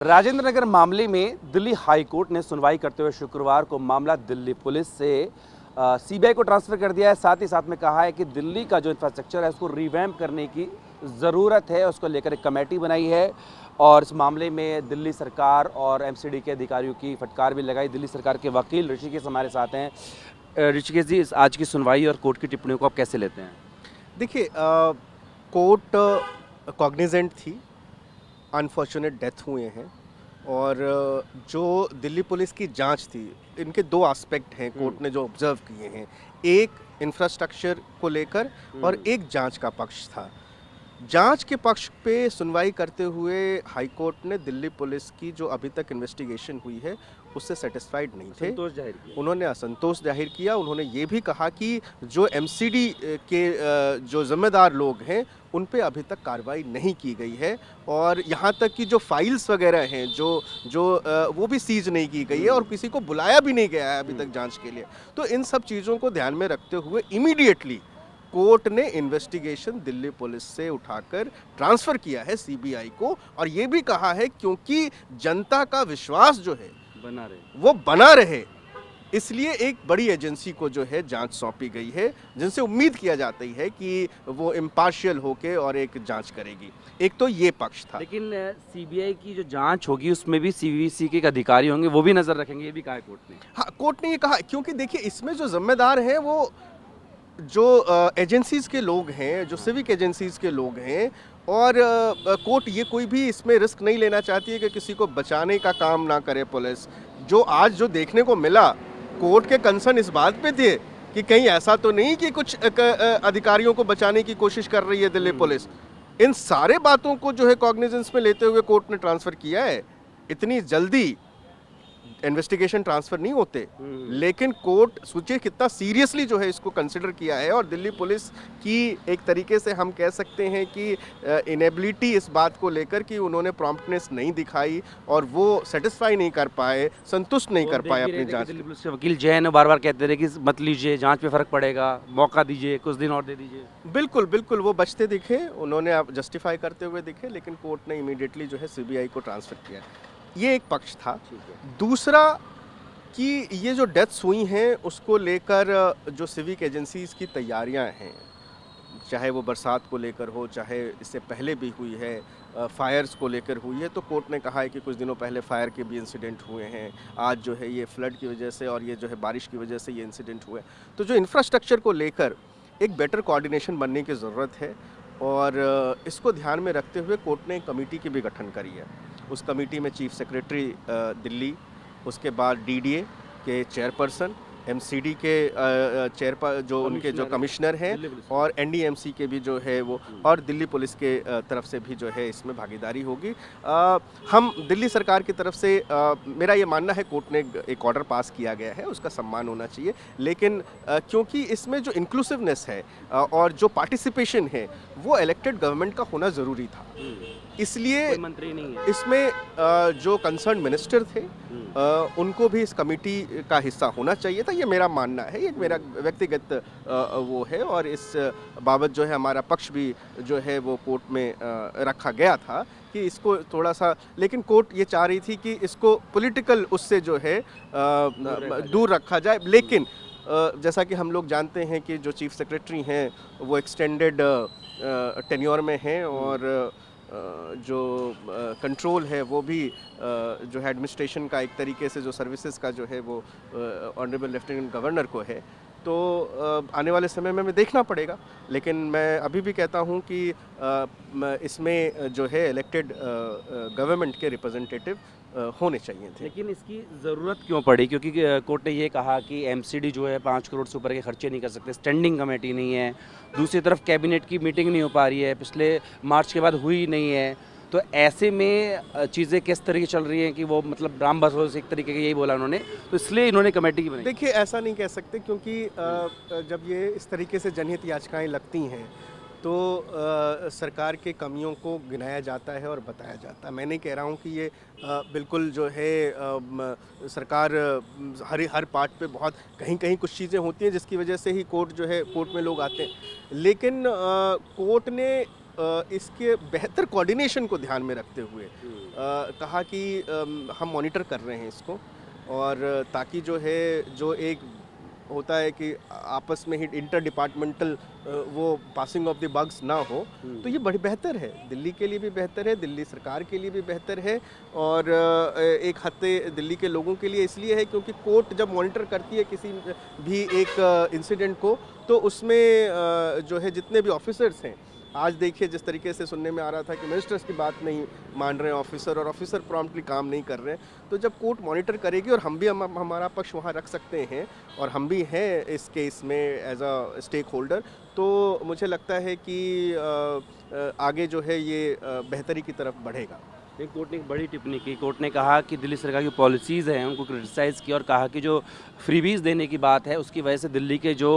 राजेंद्र नगर मामले में Delhi high court ने सुनवाई करते हुए शुक्रवार को मामला दिल्ली पुलिस से सीबीआई को ट्रांसफ़र कर दिया है। साथ ही साथ में कहा है कि दिल्ली का जो इंफ्रास्ट्रक्चर है उसको रिवैम्प करने की ज़रूरत है। उसको लेकर एक कमेटी बनाई है और इस मामले में दिल्ली सरकार और एमसीडी के अधिकारियों की फटकार भी लगाई। दिल्ली सरकार के वकील ऋषिकेश हमारे साथ हैं। ऋषिकेश जी, आज की सुनवाई और कोर्ट की टिप्पणियों को आप कैसे लेते हैं? देखिए, कोर्ट कॉग्निजेंट थी, अनफॉर्चुनेट डेथ हुए हैं और जो दिल्ली पुलिस की जांच थी, इनके दो एस्पेक्ट हैं कोर्ट ने जो ऑब्जर्व किए हैं। एक इंफ्रास्ट्रक्चर को लेकर और एक जांच का पक्ष था। जांच के पक्ष पे सुनवाई करते हुए हाई कोर्ट ने दिल्ली पुलिस की जो अभी तक इन्वेस्टिगेशन हुई है उससे सेटिस्फाइड नहीं थे। संतोष जाहिर किया। उन्होंने असंतोष जाहिर किया। उन्होंने ये भी कहा कि जो एमसीडी के जो जिम्मेदार लोग हैं उन पे अभी तक कार्रवाई नहीं की गई है और यहाँ तक कि जो फाइल्स वगैरह हैं वो भी सीज नहीं की गई है और किसी को बुलाया भी नहीं गया है अभी तक जांच के लिए। तो इन सब चीज़ों को ध्यान में रखते हुए इमीडिएटली कोर्ट ने इन्वेस्टिगेशन दिल्ली पुलिस से उठाकर ट्रांसफ़र किया है सीबीआई को और ये भी कहा है क्योंकि जनता का विश्वास जो है वो बना रहे, इसलिए एक बड़ी एजेंसी को जो है जांच सौंपी गई है जिनसे उम्मीद किया जाती है कि वो इम्पार्शियल होके और एक जांच करेगी। एक तो ये पक्ष था। लेकिन सीबीआई की जो जांच होगी उसमें भी सीवीसी के एक अधिकारी होंगे, वो भी नज़र रखेंगे, ये भी कहा है कोर्ट ने। हाँ, कोर्ट ने ये कहा क्योंकि देखिए इसमें जो जिम्मेदार हैं वो जो एजेंसीज़ के लोग हैं, जो सिविक एजेंसीज़ के लोग हैं और कोर्ट ये कोई भी इसमें रिस्क नहीं लेना चाहती है कि किसी को बचाने का काम ना करे पुलिस। जो आज जो देखने को मिला, कोर्ट के कंसर्न इस बात पे थे कि कहीं ऐसा तो नहीं कि कुछ अधिकारियों को बचाने की कोशिश कर रही है दिल्ली पुलिस। इन सारे बातों को जो है कॉग्निजेंस में लेते हुए कोर्ट ने ट्रांसफ़र किया है। इतनी जल्दी इन्वेस्टिगेशन ट्रांसफ़र नहीं होते, लेकिन कोर्ट सोचिए कितना सीरियसली जो है इसको कंसिडर किया है और दिल्ली पुलिस की एक तरीके से हम कह सकते हैं कि इनेबिलिटी इस बात को लेकर कि उन्होंने प्रॉम्प्टनेस नहीं दिखाई और वो सेटिस्फाई नहीं कर पाए, संतुष्ट नहीं कर पाए अपनी जांच। दिल्ली पुलिस के वकील जैन बार बार कहते रहे कि मत लीजिए, जांच पे फ़र्क पड़ेगा, मौका दीजिए, कुछ दिन और दे दीजिए। बिल्कुल बिल्कुल, वो बचते दिखे, उन्होंने आप जस्टिफाई करते हुए दिखे, लेकिन कोर्ट ने इमीडिएटली जो है सीबीआई को ट्रांसफ़र किया। ये एक पक्ष था। दूसरा कि ये जो डेथ्स हुई हैं उसको लेकर जो सिविक एजेंसीज़ की तैयारियां हैं, चाहे वो बरसात को लेकर हो, चाहे इससे पहले भी हुई है, फायर्स को लेकर हुई है, तो कोर्ट ने कहा है कि कुछ दिनों पहले फायर के भी इंसिडेंट हुए हैं। आज जो है ये फ्लड की वजह से और ये जो है बारिश की वजह से ये इंसिडेंट हुए। तो जो इंफ्रास्ट्रक्चर को लेकर एक बेटर कोऑर्डिनेशन बनने की ज़रूरत है और इसको ध्यान में रखते हुए कोर्ट ने एक कमेटी की भी गठन करी है। उस कमेटी में चीफ सेक्रेटरी दिल्ली, उसके बाद डीडीए के चेयरपर्सन, एमसीडी के जो उनके जो कमिश्नर हैं और एनडीएमसी के भी जो है वो और दिल्ली पुलिस के तरफ से भी जो है इसमें भागीदारी होगी। हम दिल्ली सरकार की तरफ से मेरा ये मानना है कोर्ट ने एक ऑर्डर पास किया गया है, उसका सम्मान होना चाहिए, लेकिन क्योंकि इसमें जो इंक्लूसिवनेस है और जो पार्टिसिपेशन है वो इलेक्टेड गवर्नमेंट का होना ज़रूरी था, इसलिए मंत्री नहीं है। इसमें जो कंसर्न मिनिस्टर थे उनको भी इस कमेटी का हिस्सा होना चाहिए था, ये मेरा मानना है, ये मेरा व्यक्तिगत वो है और इस बाबत जो है हमारा पक्ष भी जो है वो कोर्ट में रखा गया था कि इसको थोड़ा सा, लेकिन कोर्ट ये चाह रही थी कि इसको पॉलिटिकल उससे जो है दूर रखा जाए। लेकिन जैसा कि हम लोग जानते हैं कि जो चीफ सेक्रेटरी हैं वो एक्सटेंडेड टेन्योर में हैं और जो कंट्रोल है वो भी जो है एडमिनिस्ट्रेशन का एक तरीके से जो सर्विसेज का जो है वो ऑनरेबल लेफ्टिनेंट गवर्नर को है। तो आने वाले समय में देखना पड़ेगा, लेकिन मैं अभी भी कहता हूं कि इसमें जो है इलेक्टेड गवर्नमेंट के रिप्रेजेंटेटिव होने चाहिए थे। लेकिन इसकी ज़रूरत क्यों पड़ी? क्योंकि कोर्ट ने ये कहा कि एमसीडी जो है 5 करोड़ से ऊपर के खर्चे नहीं कर सकते, स्टैंडिंग कमेटी नहीं है, दूसरी तरफ कैबिनेट की मीटिंग नहीं हो पा रही है, पिछले मार्च के बाद हुई नहीं है। तो ऐसे में चीज़ें किस तरीके चल रही हैं कि वो मतलब राम भरोसे एक तरीके के यही बोला उन्होंने, तो इसलिए इन्होंने कमेटी की बनाई। देखिए, ऐसा नहीं कह सकते क्योंकि जब ये इस तरीके से जनहित याचिकाएँ लगती हैं तो सरकार के कमियों को गिनाया जाता है और बताया जाता है। मैं नहीं कह रहा हूँ कि ये बिल्कुल जो है सरकार हर पार्ट पे बहुत कहीं कुछ चीज़ें होती हैं जिसकी वजह से ही कोर्ट जो है कोर्ट में लोग आते हैं, लेकिन कोर्ट ने इसके बेहतर कोऑर्डिनेशन को ध्यान में रखते हुए कहा कि हम मॉनिटर कर रहे हैं इसको, और ताकि जो है जो एक होता है कि आपस में ही इंटर डिपार्टमेंटल वो पासिंग ऑफ द बग्स ना हो, तो ये बड़ी बेहतर है, दिल्ली के लिए भी बेहतर है, दिल्ली सरकार के लिए भी बेहतर है, और एक हद तक दिल्ली के लोगों के लिए इसलिए है क्योंकि कोर्ट जब मॉनिटर करती है किसी भी एक इंसिडेंट को, तो उसमें जो है जितने भी ऑफिसर्स हैं, आज देखिए जिस तरीके से सुनने में आ रहा था कि मिनिस्टर्स की बात नहीं मान रहे हैं ऑफिसर, और ऑफिसर प्रॉम्प्टली काम नहीं कर रहे हैं, तो जब कोर्ट मॉनिटर करेगी और हम भी हमारा पक्ष वहाँ रख सकते हैं, और हम भी हैं इस केस में एज अ स्टेक होल्डर, तो मुझे लगता है कि आगे जो है ये बेहतरी की तरफ बढ़ेगा। एक कोर्ट ने एक बड़ी टिप्पणी की। कोर्ट ने कहा कि दिल्ली सरकार की पॉलिसीज़ हैं उनको क्रिटिसाइज़ किया और कहा कि जो फ्रीबीज़ देने की बात है उसकी वजह से दिल्ली के जो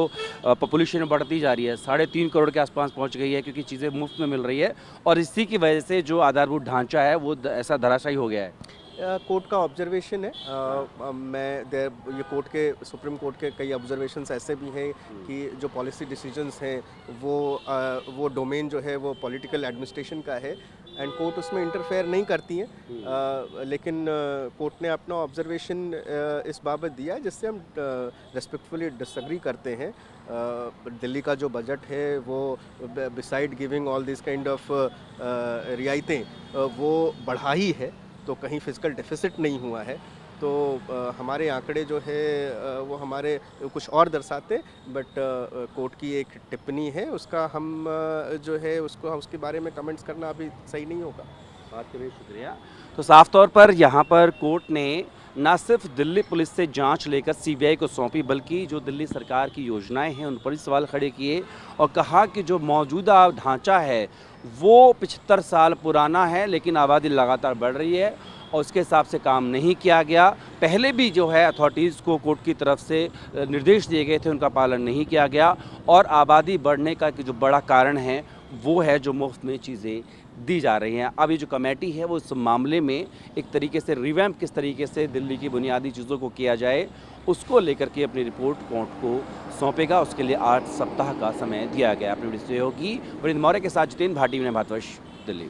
पॉपुलेशन बढ़ती जा रही है, 3.5 करोड़ के आसपास पहुंच गई है, क्योंकि चीज़ें मुफ्त में मिल रही है, और इसी की वजह से जो आधारभूत ढांचा है वो ऐसा धराशायी हो गया है। कोर्ट का ऑब्जर्वेशन है, ये कोर्ट के सुप्रीम कोर्ट के कई ऑब्जर्वेशंस ऐसे भी हैं कि जो पॉलिसी डिसीजंस हैं वो डोमेन जो है वो पॉलिटिकल एडमिनिस्ट्रेशन का है, एंड कोर्ट उसमें इंटरफेयर नहीं करती है, लेकिन कोर्ट ने अपना ऑब्जर्वेशन इस बाबत दिया जिससे हम रेस्पेक्टफुली डिसएग्री करते हैं। दिल्ली का जो बजट है वो beside giving all this kind of रियायतें वो बढ़ा ही है, तो कहीं फिजिकल डेफिसिट नहीं हुआ है, तो हमारे आंकड़े जो है वो हमारे कुछ और दर्शाते, बट कोर्ट की एक टिप्पणी है, उसका हम जो है उसके बारे में कमेंट्स करना अभी सही नहीं होगा। बात के लिए शुक्रिया। तो साफ तौर पर यहाँ पर कोर्ट ने न सिर्फ दिल्ली पुलिस से जांच लेकर सीबीआई को सौंपी, बल्कि जो दिल्ली सरकार की योजनाएं हैं उन पर भी सवाल खड़े किए और कहा कि जो मौजूदा ढांचा है वो 75 साल पुराना है, लेकिन आबादी लगातार बढ़ रही है और उसके हिसाब से काम नहीं किया गया। पहले भी जो है अथॉरिटीज़ को कोर्ट की तरफ से निर्देश दिए गए थे, उनका पालन नहीं किया गया, और आबादी बढ़ने का जो बड़ा कारण है वो है जो मुफ्त में चीज़ें दी जा रही हैं। अब ये जो कमेटी है वो इस मामले में एक तरीके से रिवैम्प किस तरीके से दिल्ली की बुनियादी चीज़ों को किया जाए उसको लेकर के अपनी रिपोर्ट कोर्ट को सौंपेगा। उसके लिए 8 सप्ताह का समय दिया गया। अपनी वीडियो सहयोगी वरिंद मौर्य के साथ जितेंद्र भाटी, भारतवर्ष, दिल्ली।